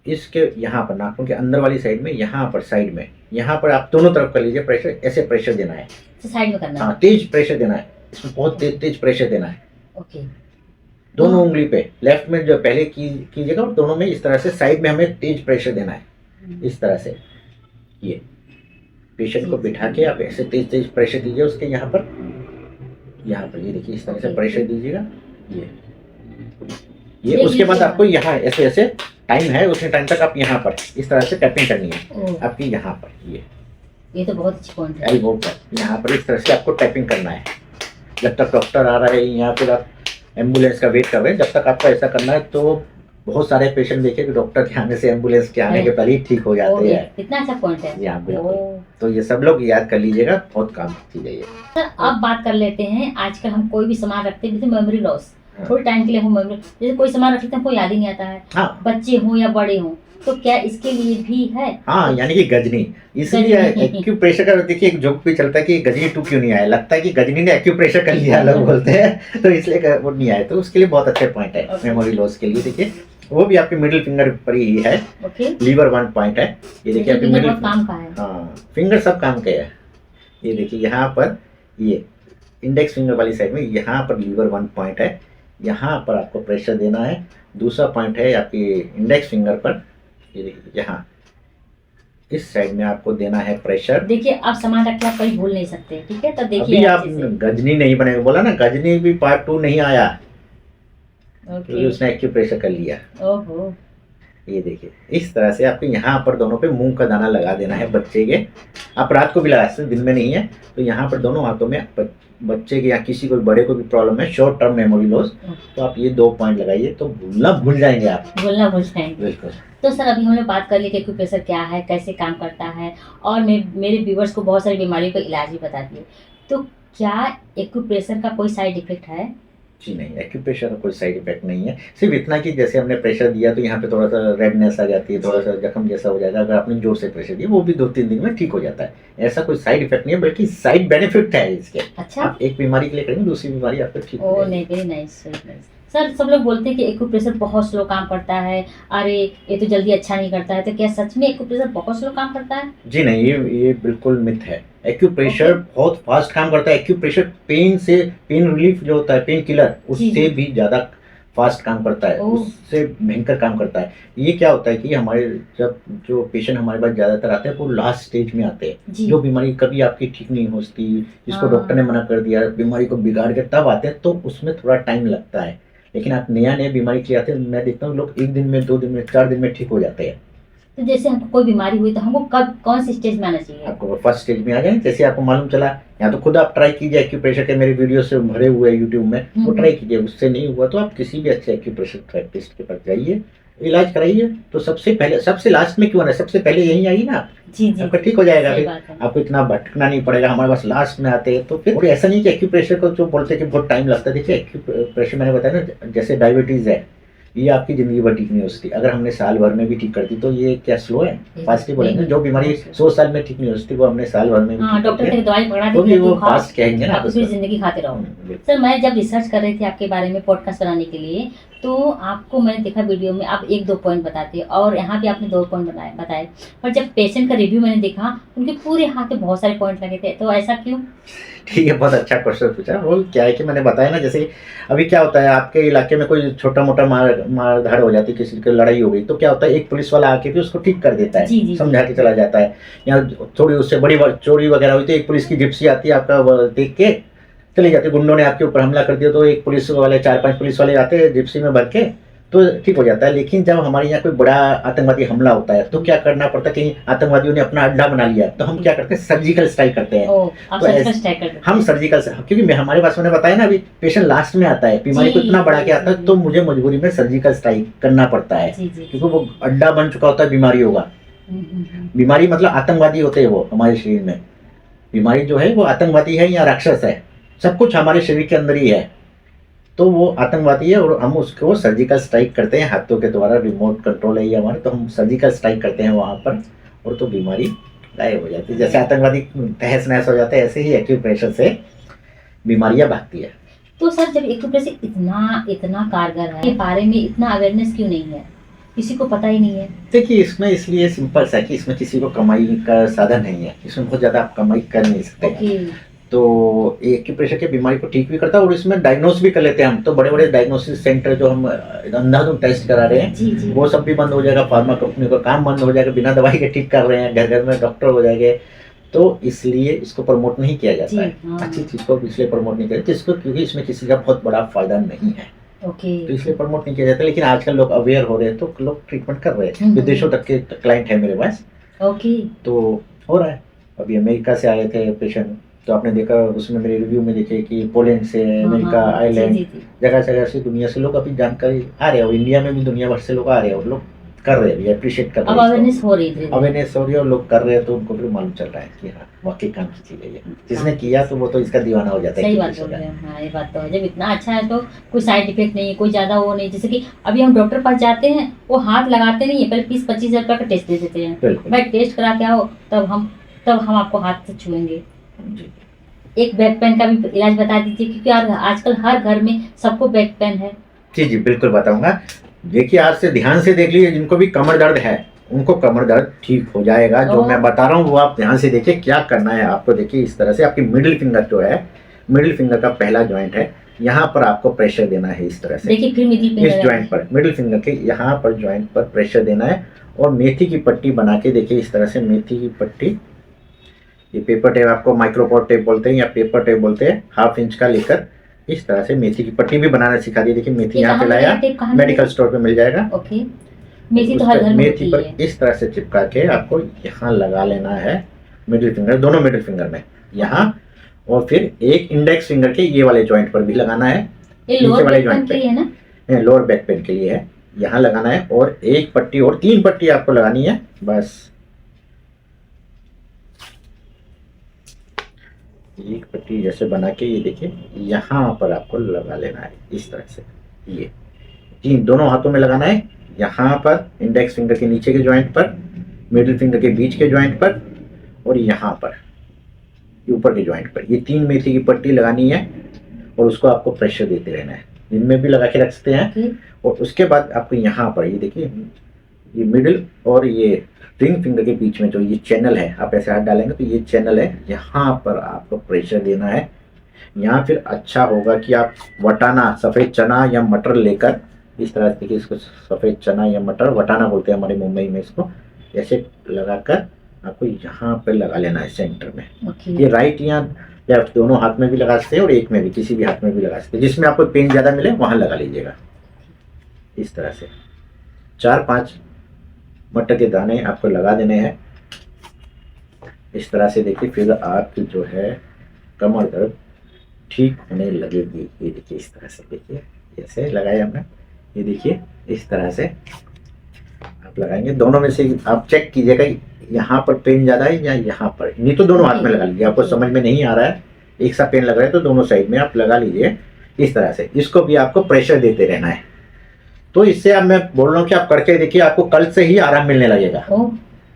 इसके यहाँ पर नाखून के अंदर वाली साइड में, यहाँ पर साइड में, यहाँ पर आप दोनों तरफ कर लीजिए प्रेशर, ऐसे प्रेशर देना है। साइड में करना है। हाँ, तेज प्रेशर देना है, इसमें बहुत तेज तेज प्रेशर देना है ओके, दोनों उंगली पे। लेफ्ट में जो पहले कीजिएगा और दोनों में इस तरह से साइड में हमें तेज प्रेशर देना है, इस तरह से। ये पेशेंट को बिठा के आप ऐसे तेज तेज प्रेशर दीजिए उसके यहाँ पर ये देखिए इस तरह से प्रेशर दीजिएगा। ये उसके बाद आपको यहाँ ऐसे ऐसे टाइम है, उतने टाइम तक आप यहाँ पर इस तरह से टैपिंग करनी है आपकी यहाँ पर। ये तो बहुत अच्छी पॉइंट है। एल्बो पर यहाँ पर इस तरह से आपको टैपिंग करना है जब तक डॉक्टर आ रहा है, या फिर आप एम्बुलेंस का वेट कर रहे हैं, जब तक आपको ऐसा करना है। तो बहुत सारे पेशेंट देखे कि डॉक्टर के आने से, एम्बुलेंस के आने के पहले ही ठीक हो जाते हैं। कितना अच्छा पॉइंट है। जी हाँ, बिल्कुल। तो ये सब लोग याद कर लीजिएगा, बहुत काम की चीज है ये। सर अब बात कर लेते हैं, आजकल हम कोई भी सामान रखते हैं, जैसे मेमोरी लॉस, थोड़े टाइम के लिए हम मेमोरी, जैसे कोई सामान रखते हैं हमको याद ही नहीं आता है, हाँ, बच्चे हो या बड़े हो, तो क्या इसके लिए भी है? हाँ, यानी कि गजनी, इसलिए एक्यूप्रेशर का देखिए एक जोक भी चलता है कि गजनी 2 क्यों नहीं आया, लगता है कि गजनी ने एक्यूप्रेशर कर लिया, लोग बोलते हैं, तो इसलिए वो नहीं आया। तो उसके लिए बहुत अच्छे पॉइंट है मेमोरी लॉस के लिए। देखिए वो भी आपके मिडिल फिंगर पर ही है, लीवर 1 पॉइंट है। ये देखिए आपके मिडिल काम का है। हाँ, फिंगर सब काम के है। ये देखिए यहाँ पर ये इंडेक्स फिंगर वाली साइड में यहाँ पर लीवर 1 पॉइंट है, यहाँ पर आपको प्रेशर देना है। दूसरा पॉइंट है आपकी इंडेक्स फिंगर पर, ये देखिए यहाँ इस साइड में आपको देना है प्रेशर। देखिए आप सामान रख के आप कहीं भूल नहीं सकते, ठीक है। तो देखिए अभी आप गजनी नहीं बनेगा, बोला ना गजनी भी पार्ट 2 नहीं आया, क्योंकि उसने एक्यूप्रेशर कर लिया। ओहो, ये देखिए इस तरह से आपको यहाँ पर दोनों पे मूंग का दाना लगा देना है बच्चे के। आप रात को भी लगा सकते, दिन में नहीं है तो यहाँ पर दोनों हाथों में बच्चे के या किसी को बड़े को भी प्रॉब्लम है, शॉर्ट टर्म मेमोरी लॉस, तो आप ये 2 पॉइंट लगाइए तो भूल जाएंगे आप, भूलना भूल जाएंगे। बिल्कुल। तो सर अभी हमने बात कर ली कि एक्यूप्रेशर क्या है, कैसे काम करता है, और मेरे व्यूवर्स को बहुत सारी बीमारियों का इलाज भी बता दिए। तो क्या एक्यूप्रेशर का कोई साइड इफेक्ट है? जी नहीं, एक्यूप्रेशर का कोई साइड इफेक्ट नहीं है, सिर्फ इतना कि जैसे हमने प्रेशर दिया तो यहाँ पे थोड़ा सा रेडनेस आ जाती है, थोड़ा सा जख्म जैसा हो जाएगा। अगर आपने जोर से प्रेशर दिया वो भी 2-3 दिन में ठीक हो जाता है। ऐसा कोई साइड इफेक्ट नहीं है, बल्कि साइड बेनिफिट है इसके। अच्छा, आप एक बीमारी के लिए करेंगे, दूसरी बीमारी आपको ठीक हो जाएगी। नहीं, वेरी नाइस। सर सब लोग बोलते हैं कि एक्यूप्रेशर बहुत स्लो काम करता है, अरे ये तो जल्दी अच्छा नहीं करता है, तो क्या सच में एक्यूप्रेशर बहुत स्लो काम करता है? जी नहीं, ये बिल्कुल मिथ है। एक्यूप्रेशर बहुत फास्ट काम करता है। एक्यूप्रेशर पेन रिलीफ जो होता है, पेन किलर, उससे भी ज़्यादा फास्ट काम करता है, उससे भयंकर काम करता है। ये क्या होता है कि हमारे जब जो पेशेंट हमारे पास ज़्यादातर आते हैं वो लास्ट स्टेज में आते हैं, जो बीमारी कभी आपकी ठीक नहीं होती, जिसको डॉक्टर ने मना कर दिया, बीमारी को बिगाड़ के तब आते हैं, तो उसमें थोड़ा टाइम लगता है। लेकिन आप नया बीमारी के आते हैं, मैं देखता हूँ लोग 1 दिन में, 2 दिन में, 4 दिन में ठीक हो जाते हैं। तो जैसे हमको कोई बीमारी हुई तो हमको कब कौन सी स्टेज में आना चाहिए? आपको फर्स्ट स्टेज में आ जाए, जैसे आपको मालूम चला, या तो खुद आप ट्राई कीजिए। एक्यूप्रेशर के मेरे वीडियो से भरे हुए हैं यूट्यूब में, वो ट्राई कीजिए। उससे नहीं हुआ तो आप किसी भी अच्छे एक्यूप्रेशर थेरेपिस्ट के पास जाइए, इलाज कराइए। तो सबसे पहले, सबसे लास्ट में क्यों आना, सबसे पहले यही आई ना, जी, आपका ठीक हो जाएगा। फिर आपको इतना भटकना नहीं पड़ेगा। हमारे पास लास्ट में आते हैं तो फिर ऐसा नहीं कि एक्यूप्रेशर को जो बोलते हैं कि बहुत टाइम लगता है। देखिए एक्यूप्रेशर मैंने बताया ना, जैसे डायबिटीज है, ये आपकी जिंदगी भर ठीक नहीं हो सकती। अगर हमने साल भर में भी ठीक कर दी तो ये क्या स्लो है? फास्ट ही बोलेंगे। जो बीमारी 100 साल में ठीक नहीं हो सकती वो हमने साल भर में भी डॉक्टर ने दवाई पकड़ा तो भी वो फास्ट कहेंगे ना, पूरी जिंदगी खाते रहो। सर मैं जब रिसर्च कर रही थी आपके बारे में पॉडकास्ट बनाने के लिए, तो आपको मैंने देखा वीडियो में आप 1-2 पॉइंट बताते और यहाँ पे आपने 2 पॉइंट बताए, पर जब पेशेंट का रिव्यू मैंने देखा उनके पूरे हाथ में बहुत सारे पॉइंट लगे थे, तो ऐसा क्यों? ठीक है, बहुत अच्छा क्वेश्चन पूछा। वो क्या है कि मैंने बताया ना, जैसे अभी क्या होता है आपके इलाके में कोई छोटा मोटा मारधाड़ हो जाती है, किसी की लड़ाई हो गई, तो क्या होता है एक पुलिस वाला आके भी उसको ठीक कर देता है, समझा के चला जाता है। या थोड़ी उससे बड़ी चोरी वगैरह हुई तो एक पुलिस की जिप्सी आती है, आपका देख के चली जाती है। गुंडों ने आपके ऊपर हमला कर दिया तो एक पुलिस वाले, 4-5 पुलिस वाले आते हैं जिप्सी में भर के, तो ठीक हो जाता है। लेकिन जब हमारे यहाँ कोई बड़ा आतंकवादी हमला होता है तो क्या करना पड़ता है, कहीं आतंकवादियों ने अपना अड्डा बना लिया तो हम क्या करते हैं, सर्जिकल स्ट्राइक करते हैं। हम सर्जिकल, क्योंकि हमारे पास मैंने बताया ना अभी पेशेंट लास्ट में आता है, बीमारी को इतना बढ़ा के आता है, तो मुझे मजबूरी में सर्जिकल स्ट्राइक करना पड़ता है, क्योंकि वो अड्डा बन चुका होता है बीमारियों का। बीमारी मतलब आतंकवादी होते हैं वो हमारे शरीर में। बीमारी जो है वो आतंकवादी है या राक्षस है, सब कुछ हमारे शरीर के अंदर ही है, तो वो आतंकवादी है और हम उसको सर्जिकल स्ट्राइक करते हैं हाथों के द्वारा। रिमोट कंट्रोल है ये हमारे, तो हम सर्जिकल स्ट्राइक करते हैं वहाँ पर, और तो बीमारी गायब हो जाती है। जैसे आतंकवादी तहस नहस हो जाते हैं, ऐसे ही एक्यूप्रेशर से बीमारियां भागती है। तो सर जब एक्यूप्रेशर इतना इतना कारगर है, ये बारे में इतना अवेयरनेस क्यों नहीं है, किसी को पता ही नहीं है? देखिए इसमें इसलिए सिंपल सा है कि इसमें किसी को कमाई का साधन नहीं है, इसमें बहुत ज़्यादा आप कमाई कर नहीं सकते हैं। ओके। तो एक्यूप्रेशर की बीमारी को ठीक भी करता है और इसमें डायग्नोस भी कर लेते हैं हम। तो बड़े बड़े डायग्नोसिस सेंटर जो हम अंधाधुंध टेस्ट करा रहे हैं जी जी। वो सब भी बंद हो जाएगा, फार्मा कंपनी का काम बंद हो जाएगा, बिना दवाई के ठीक कर रहे हैं, घर घर में डॉक्टर हो जाएंगे। तो इसलिए इसको प्रमोट नहीं किया जाता जी, है, हाँ। अच्छी चीज़ को इसलिए प्रमोट नहीं किया जाता जिसको, क्योंकि इसमें किसी का बहुत बड़ा फायदा नहीं है, ओके। तो इसलिए प्रमोट नहीं किया जाता। लेकिन आजकल लोग अवेयर हो रहे हैं तो लोग ट्रीटमेंट कर रहे हैं, हम्म। विदेशों तक के क्लाइंट है मेरे पास, ओके। तो हो रहा है। अभी अमेरिका से आए थे पेशेंट, तो आपने देखा उसमें मेरे रिव्यू में देखे कि पोलैंड से, अमेरिका, हाँ, जी आयरलैंड, जी जी। जगह जगह से दुनिया से लोग अभी जानकारी आ रहे हैं, और इंडिया में भी दुनिया भर से लोग आ रहे हैं और लोग कर रहे हैं, अप्रिशिएट कर अब रहे हैं, अवेयरनेस हो रही है। अवेयरनेस हो रही है और लोग कर रहे हैं, तो उनको फिर मालूम चल रहा है कि हाँ वाकई काम की चीज है ये। जिसने किया तो वो तो इसका दीवाना हो जाता है। सही बात बोल रहे हैं, हाँ ये बात तो है। जब इतना अच्छा है तो कोई साइड इफेक्ट नहीं है, कोई ज्यादा वो नहीं। जैसे कि अभी हम डॉक्टर पास जाते हैं, वो हाथ लगाते नहीं है, पहले 20-25 हजार रुपये का टेस्ट दे देते हैं, बिल्कुल भाई टेस्ट करा के आओ तब हम आपको हाथ से छुएंगे। जी। एक बैक पेन का भी इलाज बता दीजिए, क्योंकि आजकल हर घर में सबको बैक पेन है। जी जी बिल्कुल बताऊंगा। देखिए आज से ध्यान से देख लीजिए, जिनको भी कमर दर्द है उनको कमर दर्द ठीक हो जाएगा। जो ओ। मैं बता रहा हूँ वो आप ध्यान से देखिए क्या करना है आपको। देखिए इस तरह से आपकी मिडिल फिंगर जो है, मिडिल फिंगर का पहला जॉइंट है, यहाँ पर आपको प्रेशर देना है इस तरह से। देखिए फिर मिडिल इस जॉइंट पर, मिडिल फिंगर के यहाँ पर जॉइंट पर प्रेशर देना है और मेथी की पट्टी बना के देखिए इस तरह से। मेथी की पट्टी, ये पेपर टेप, आपको माइक्रोपोड टेप बोलते हैं या पेपर टेप बोलते हैं, 1/2 इंच का लेकर इस तरह से मेथी की पट्टी भी बनाना सिखा दी। देखिए मेथी यहाँ पे लाया, मेडिकल स्टोर पे मिल जाएगा। ओके। मेथी तो हर घर में मेथी होती पर है। इस तरह से चिपका के आपको यहाँ लगा लेना है, मिडिल फिंगर, दोनों मिडिल फिंगर में यहाँ, और फिर एक इंडेक्स फिंगर के ये वाले जॉइंट पर भी लगाना है। ये नीचे लोअर वाले बैक पेन जॉइंट के लिए है ना? पे, लोअर बैक पेन के लिए है, यहाँ लगाना है। और एक पट्टी और 3 पट्टी आपको लगानी है बस। एक पट्टी जैसे बना के ये देखिए यहाँ पर आपको लगा लेना है इस तरह से। ये 3 दोनों हाथों में लगाना है, यहाँ पर इंडेक्स फिंगर के नीचे के जॉइंट पर, मिडिल फिंगर के बीच के जॉइंट पर, और यहाँ पर ऊपर के जॉइंट पर। ये 3 मेथी की पट्टी लगानी है और उसको आपको प्रेशर देते रहना है। दिन में भी लगा के रख सकते हैं। ओके। और उसके बाद आपको यहाँ पर ये देखिए, ये मिडिल और ये रिंग फिंगर के बीच में जो ये चैनल है, आप ऐसे हाथ डालेंगे तो ये चैनल है, यहाँ पर आपको प्रेशर देना है। यहाँ फिर अच्छा होगा कि आप वटाना, सफ़ेद चना या मटर लेकर इस तरह से, देखिए इसको सफ़ेद चना या मटर, वटाना बोलते हैं हमारे मुंबई में इसको, ऐसे लगाकर आपको यहाँ पे लगा लेना है सेंटर में। ओके। ये राइट या दोनों हाथ में भी लगा सकते हैं और एक में भी, किसी भी हाथ में भी लगा सकते हैं, जिसमें आपको पेन ज़्यादा मिले वहाँ लगा लीजिएगा इस तरह से। 4-5 मटर के दाने आपको लगा देने हैं इस तरह से। देखिए फिर आपकी जो है कमर दर्द ठीक होने लगेगी। ये देखिए इस तरह से, देखिए जैसे लगाया हमने, ये देखिए इस तरह से आप लगाएंगे। दोनों में से आप चेक कीजिएगा यहाँ पर पेन ज़्यादा है या यहाँ पर, नहीं तो दोनों हाथ में लगा लीजिए। आपको समझ में नहीं आ रहा है, एक सा पेन लग रहा है तो दोनों साइड में आप लगा लीजिए इस तरह से। इसको भी आपको प्रेशर देते रहना है। तो इससे अब मैं बोल रहा हूँ कि आप करके देखिए, आपको कल से ही आराम मिलने लगेगा। ओ,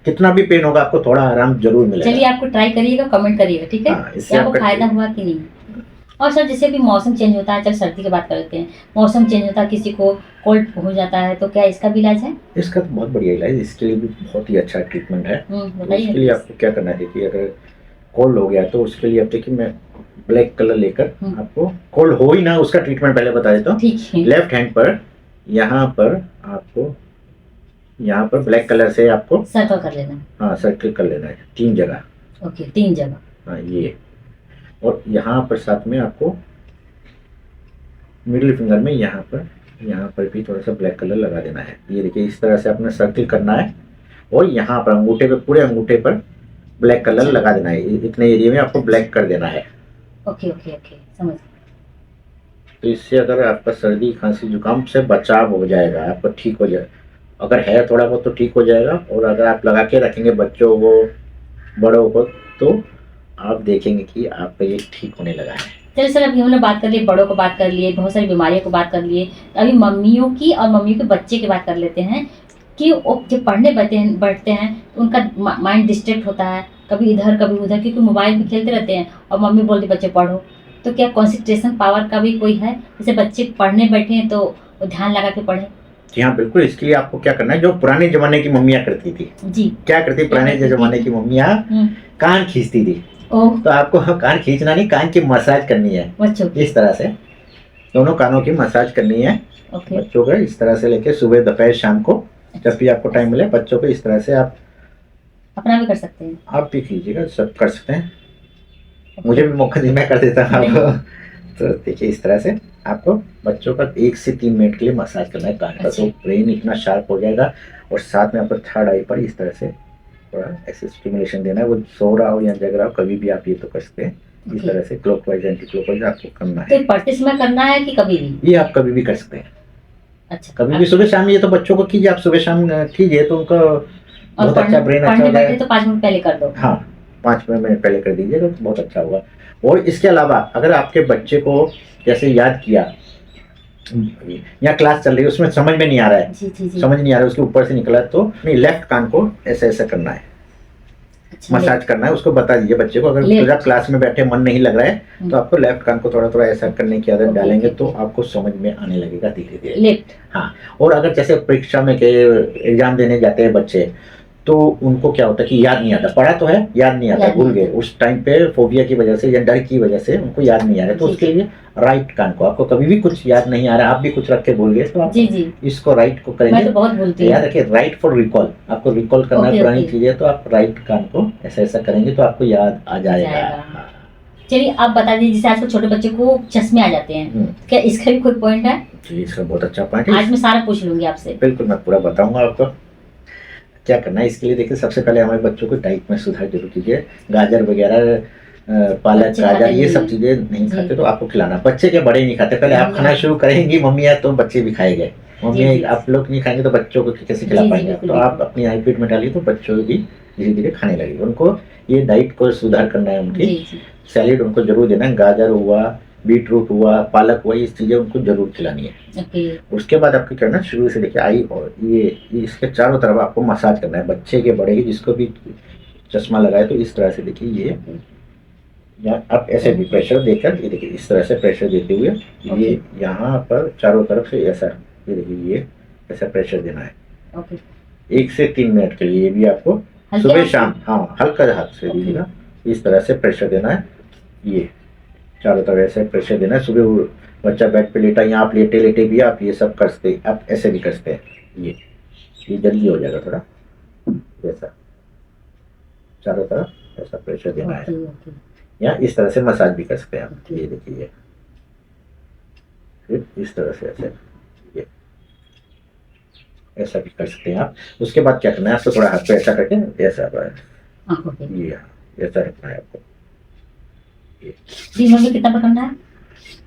कितना भी पेन होगा आपको थोड़ा आराम जरूर मिलेगा। चलिए आपको ट्राई करिएगा, कमेंट करिएगा, ठीक है? हाँ, इससे कि आपको आपका फायदा हुआ कि नहीं। और सर जैसे भी मौसम चेंज होता है, चल सर्दी की बात कर लेते हैं, मौसम चेंज होता है, किसी को कोल्ड हो जाता है, तो क्या इसका भी इलाज है? इसका तो बहुत बढ़िया इलाज, इसके लिए भी बहुत ही अच्छा ट्रीटमेंट है। तो बताइए। इसके लिए आपको क्या करना है, देखिए अगर कोल्ड हो गया तो उसके लिए आप देखिए, मैं ब्लैक कलर लेकर आपको, कोल्ड हो ही ना उसका ट्रीटमेंट पहले बता देता हूँ। ठीक है। लेफ्ट हैंड पर यहाँ पर आपको, यहाँ पर ब्लैक कलर से आपको सर्कल कर लेना। हाँ सर्कल कर लेना है 3 जगह। ओके, 3 जगह। हाँ ये, और यहाँ पर साथ में आपको मिडिल फिंगर में यहाँ पर भी थोड़ा सा ब्लैक कलर लगा देना है। ये देखिए इस तरह से आपने सर्कल करना है और यहाँ पर अंगूठे पे, पूरे अंगूठे पर ब्लैक कलर लगा देना है। इतने एरिया में आपको ब्लैक कर देना है। ओके ओके ओके, समझ। तो इससे अगर आपका सर्दी खांसी जुकाम से बचाव हो जाएगा, आपको ठीक हो जाए, अगर है थोड़ा बहुत तो ठीक हो जाएगा। और अगर आप लगा के रखेंगे बच्चों को, बड़ों को, तो आप देखेंगे कि आपका ये ठीक होने लगा है। चलिए सर, अभी हमने बात कर ली, बड़ों को बात कर लिए, बहुत सारी बीमारियों को बात कर लिए, अभी मम्मियों की और मम्मियों के बच्चे की बात कर लेते हैं कि वो जब पढ़ने बैठते हैं उनका माइंड डिस्ट्रैक्ट होता है, कभी इधर कभी उधर, क्योंकि मोबाइल में खेलते रहते हैं और मम्मी बोलती बच्चे पढ़ो। तो क्या कंसंट्रेशन पावर का भी कोई है, जैसे बच्चे पढ़ने बैठे हैं तो वो ध्यान लगा के पढ़े? जी हाँ बिल्कुल, इसके लिए आपको क्या करना है, जो पुराने जमाने की मम्मियाँ करती थी, जी। क्या करती पुराने करती थी? जमाने की मम्मियाँ कान खींचती थी। ओह, तो आपको कान खींचना नहीं, कान की मसाज करनी है बच्चों की। इस तरह से, दोनों कानों की मसाज करनी है ओके। बच्चों को, इस तरह से लेके सुबह दोपहर शाम को जब भी आपको टाइम मिले बच्चों को इस तरह से आप अपना भी कर सकते हैं। आप भी कीजिएगा, सब कर सकते हैं। मुझे भी मौका दी, मैं कर देता हूँ नहीं। आपको। तो देखिए इस तरह से आपको बच्चों का 1 से 3 मिनट के लिए मसाज करना है कान का, अच्छा। तो ब्रेन इतना शार्प हो जाएगा। और साथ में आपको थर्ड आई पर इस तरह से थोड़ा ऐसे स्टिमुलेशन देना है, वो सो रहा हो या जग रहा हो कभी भी आप ये तो कर सकते हैं। इस ओके। तरह से क्लॉकवाइज एंटी क्लॉकवाइज आपको करना तो है। ये पढ़ते समय करना है कि कभी भी? ये आप कभी भी कर सकते हैं, अच्छा। कभी भी सुबह शाम, ये तो बच्चों को कीजिए, आप सुबह शाम कीजिए तो उनका और बहुत अच्छा ब्रेन अच्छा पढ़ने हो बैठे जाएगा। तो 5 मिनट पहले कर दो। हाँ 5 मिनट पहले कर दीजिए तो बहुत अच्छा होगा। और इसके अलावा अगर आपके बच्चे को जैसे याद किया या क्लास चल रही है उसमें समझ में नहीं आ रहा है, जी जी जी। समझ नहीं आ रहा है उसके ऊपर से निकला है, तो अपनी लेफ्ट कान को ऐसे ऐसे करना है, अच्छा, मसाज करना है, उसको बता दीजिए बच्चे को। अगर Left। पूरा क्लास में बैठे मन नहीं लग रहा है तो आपको लेफ्ट कान को थोड़ा थोड़ा ऐसा करने की आदत Okay, डालेंगे okay, तो आपको समझ में आने लगेगा धीरे धीरे। लेफ्ट। हाँ, और अगर जैसे परीक्षा में के एग्जाम देने जाते हैं बच्चे तो उनको क्या होता है कि याद नहीं आता, पढ़ा तो है याद नहीं आता, याद भूल नहीं गए आता। उस टाइम पे फोबिया की वजह से या डर की वजह से उनको याद नहीं आ रहा है, तो जी, उसके जी। लिए राइट कान को, आपको कभी भी कुछ याद नहीं आ रहा है, आप भी कुछ रख के भूल गए तो आप जी जी। इसको राइट को मैं करेंगे। तो बहुत भूलती याद हूँ। रखिए, राइट फॉर रिकॉल, आपको रिकॉल करना है Okay, पुरानी okay। चीजें, तो आप राइट कान को ऐसा ऐसा करेंगे तो आपको याद आ जाएगा। जाएगा। हाँ। चलिए आप बता दीजिए, जैसे आजकल छोटे बच्चों को चश्मे आ जाते हैं, हम्म, क्या इसका भी कोई पॉइंट है? जी इसका बहुत अच्छा पॉइंट है। आज मैं सारा पूछ लूंगी आपसे। बिल्कुल मैं पूरा बताऊंगा आपको क्या करना है। इसके लिए देखिए सबसे पहले हमारे बच्चों को डाइट में सुधार जरूर कीजिए। गाजर वगैरह, पालक, बच्चे गाजर खाते ये नहीं सब हैं। चीजें नहीं जी। खाते तो आपको खिलाना। बच्चे के बड़े नहीं खाते, पहले आप नहीं खाना खाते। शुरू करेंगी मम्मियाँ तो बच्चे भी खाएंगे। जी, मम्मी जी। आप लोग नहीं खाएंगे तो बच्चों को कैसे खिला जी, जी, पाएंगे आप? बिल्कुल, तो आप बिल्कुल। अपनी हैबिट में डालिए तो बच्चों भी धीरे धीरे खाने लगेंगे। उनको ये डाइट को सुधार करना है उनकी। जी जी। सैलेड उनको जरूर देना है, गाजर हुआ, बीटरूट हुआ, पालक हुआ, ये चीजें उनको जरूर खिलानी है। ओके। उसके बाद आपको करना शुरू से देखिए आई और ये इसके चारों तरफ आपको मसाज करना है, बच्चे के बड़े की जिसको भी चश्मा लगाए तो इस तरह से देखिए ये, या आप ऐसे भी प्रेशर देकर ये देखिए इस तरह से प्रेशर देते हुए ये यहाँ पर चारों तरफ से ऐसा, ये देखिए ये ऐसा प्रेशर देना है ओके। 1 से 3 मिनट के लिए। ये भी आपको हल्के सुबह हाथ से? शाम, हाँ हल्का हाथ से दीजिएगा, इस तरह से प्रेशर देना है। ये चारों तरफ ऐसे प्रेशर देना है। सुबह वो बच्चा बेड पे लेटा या आप लेटे लेटे भी आप ये सब कर सकते हैं, आप ऐसे भी कर सकते हैं। ये जल्दी हो जाएगा थोड़ा, ऐसा चारों तरफ ऐसा प्रेशर देना है, ओके ओके। या इस तरह से मसाज भी कर सकते हैं आप। Okay। ये देखिए फिर इस तरह से ऐसे ये ऐसा भी कर सकते हैं आप। उसके बाद क्या करना है, आपको थोड़ा हाथ पे ऐसा करके ऐसा आंखों पे। ये ऐसा रखना है आपको। दिन भर में कितना पकड़ना है?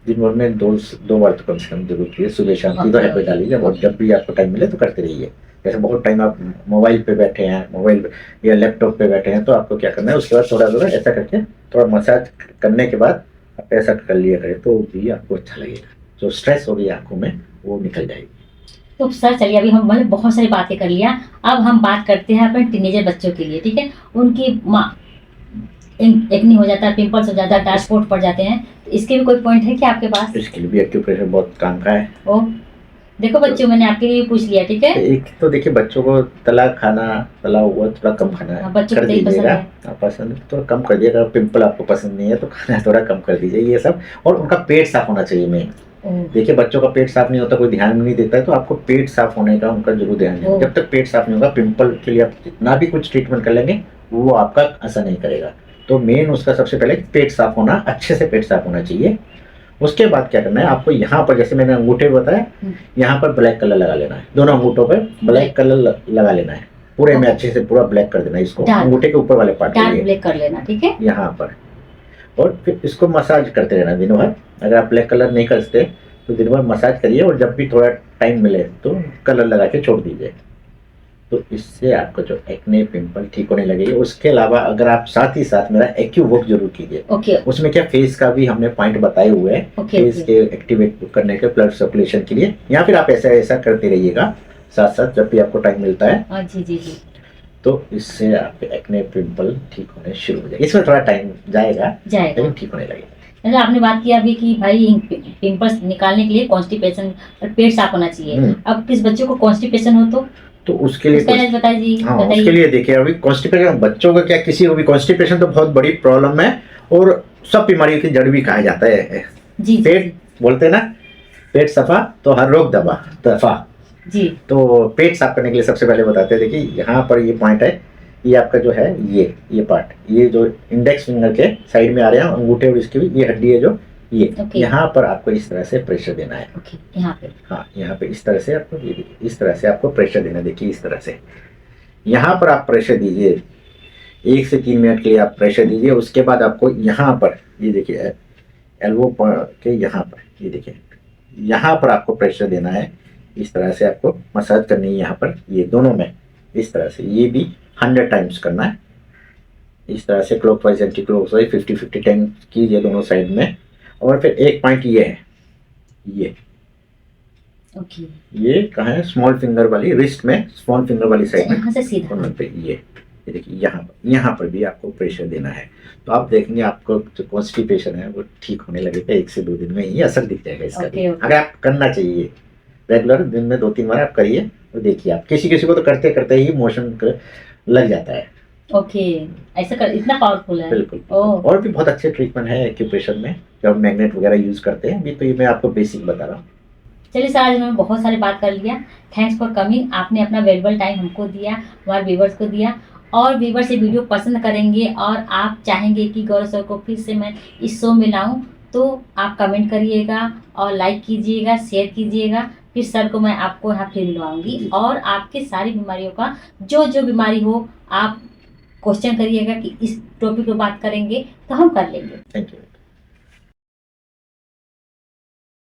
दिन भर में 2 बार तो कम से कम जरूर कीजिए, सुबह शाम की तो हैबिट डालिए। और जब भी आपको टाइम मिले तो करते रहिए। जैसे बहुत टाइम आप मोबाइल पे बैठे हैं, मोबाइल या लैपटॉप पे बैठे हैं तो आपको क्या करना है, उसके बाद थोड़ा थोड़ा ऐसा करके थोड़ा मसाज करने के बाद आप ऐसा कर लिया करें तो भी आपको अच्छा लगेगा। जो स्ट्रेस हो गई आंखों में वो निकल जाएगी। तो सर चलिए, अभी हम मतलब बहुत सारी बातें कर लिया, अब हम बात करते हैं अपने टीनेजर बच्चों के लिए। ठीक है, उनकी एक्ने हो जाता है, पिंपल्स हो जाता है, डार्क स्पॉट पड़ जाते हैं, तो इसके भी कोई पॉइंट है क्या आपके पास? इसके लिए भी एक्यूप्रेशर बहुत काम का है। ओ देखो बच्चों, मैंने आपके लिए पूछ लिया। ठीक है, एक तो देखिए बच्चों को तला हुआ थोड़ा कम खाना है, हाँ, बच्चों कर को यही पसंद दीजिएगा। है। हाँ, पसंद है तो कम कर दीजिएगा। पिंपल आपको पसंद नहीं है तो खाना थोड़ा कम कर दीजिए ये सब। और उनका पेट साफ होना चाहिए मेन। देखिए बच्चों का पेट साफ नहीं होता, कोई ध्यान नहीं देता है, तो आपको पेट साफ होने का उनका जरूर ध्यान है। जब तक पेट साफ नहीं होगा, पिंपल के लिए आप जितना भी कुछ ट्रीटमेंट कर लेंगे वो आपका असर नहीं करेगा। तो मेन उसका सबसे पहले पेट साफ होना, अच्छे से पेट साफ होना चाहिए। उसके बाद क्या करना है, आपको यहाँ पर जैसे मैंने अंगूठे बताया, यहाँ पर ब्लैक कलर लगा लेना है। दोनों अंगूठों पर ब्लैक कलर लगा लेना है, पूरे में अच्छे से पूरा ब्लैक कर देना है इसको, अंगूठे के ऊपर वाले पार्ट डार्क ब्लैक कर लेना। ठीक है, यहाँ पर। और फिर इसको मसाज करते रहना दिन भर। अगर आप ब्लैक कलर नहीं कर सकते तो दिन भर मसाज करिए, और जब भी थोड़ा टाइम मिले तो कलर लगा के छोड़ दीजिए। तो इससे आपका जो एक्ने पिंपल ठीक होने लगेगी। उसके अलावा अगर आप साथ ही साथ मेरा एक्यू वर्क जरूर कीजिए। ओके। उसमें क्या फेस का भी हमने पॉइंट बताए हुए हैं, फेस के एक्टिवेट करने के, ब्लड सर्कुलेशन के लिए। या फिर आप ऐसा ऐसा करते रहिएगा साथ साथ जब भी आपको टाइम मिलता है। जी जी जी। तो इससे आपके एक्ने पिंपल ठीक होने शुरू हो जाएंगे। इसमें थोड़ा टाइम जाएगा लेकिन ठीक होने लगेगा। जैसे आपने बात किया अभी कि भाई पिंपल्स निकालने के लिए कॉन्स्टिपेशन और पेट साफ होना चाहिए। अब किस बच्चों को कॉन्स्टिपेशन हो तो उसके लिए उसका इलाज बताइए। हाँ, उसके लिए देखिए अभी कॉन्स्टिपेशन बच्चों का क्या, किसी को भी कॉन्स्टिपेशन तो बहुत बड़ी प्रॉब्लम है और सब बीमारियों की जड़ भी कहा जाता है। जी पेट बोलते हैं ना, पेट सफा तो हर रोग दफा। जी। तो पेट साफ करने के लिए सबसे पहले बताते हैं, देखिए यहाँ पर ये पॉइंट है, ये आपका जो है ये पार्ट, ये जो इंडेक्स फिंगर के साइड में आ रहे हैं अंगूठे और इसकी भी ये हड्डी है जो ये यहाँ पर आपको इस तरह से प्रेशर देना है। यहाँ पे, हाँ यहाँ पे इस तरह से आपको, ये देखिए इस तरह से आपको प्रेशर देना है। देखिए इस तरह से यहाँ पर आप प्रेशर दीजिए, 1 से 3 मिनट के लिए आप प्रेशर दीजिए। उसके बाद आपको यहाँ पर ये देखिए एल्बो के यहाँ पर, ये देखिए यहाँ पर आपको प्रेशर देना है। इस तरह से आपको मसाज करनी है यहाँ पर, ये दोनों में इस तरह से, ये भी 100 टाइम्स करना है। इस तरह से क्लॉकवाइज एंटी क्लॉकवाइज 50-50 टाइम्स कीजिए दोनों साइड में। और फिर एक पॉइंट ये है, ये कहाँ है, स्मॉल फिंगर वाली रिस्ट में, स्मॉल फिंगर वाली साइड में, यहाँ से सीधा पे ये देखिए यहाँ पर भी आपको प्रेशर देना है। तो आप देखेंगे आपको जो कॉन्स्टिपेशन है वो ठीक होने लगेगा, 1 से 2 दिन में ही असर दिख जाएगा इसका। अगर आप करना चाहिए रेगुलर, दिन में 2-3 बार आप करिए तो देखिए आप, किसी को तो करते करते ही मोशन लग जाता है। ऐसा कर, इतना पावरफुल है। बिल्कुल। और भी बहुत अच्छे ट्रीटमेंट है एक्यूप्रेशर में, जब मैग्नेट वगैरह यूज करते हैं। अभी तो ये मैं आपको बेसिक बता रहा हूँ। चलिए सर, आज मैंने बहुत सारी बात कर लिया। Thanks for coming. आपने अपना वैल्यूएबल टाइम हमको दिया, हमारे व्यूवर्स को दिया, और व्यूवर्स ये वीडियो पसंद करेंगे और आप चाहेंगे कि गौरव सर को फिर से मैं इस शो में लाऊं, तो आप कमेंट करिएगा और लाइक कीजिएगा, शेयर कीजिएगा। फिर सर को मैं आपको यहाँ फिर मिलवाऊंगी और आपकी सारी बीमारियों का जो बीमारी हो आप क्वेश्चन करिएगा कि इस टॉपिक पे बात करेंगे तो हम कर लेंगे। Thank you.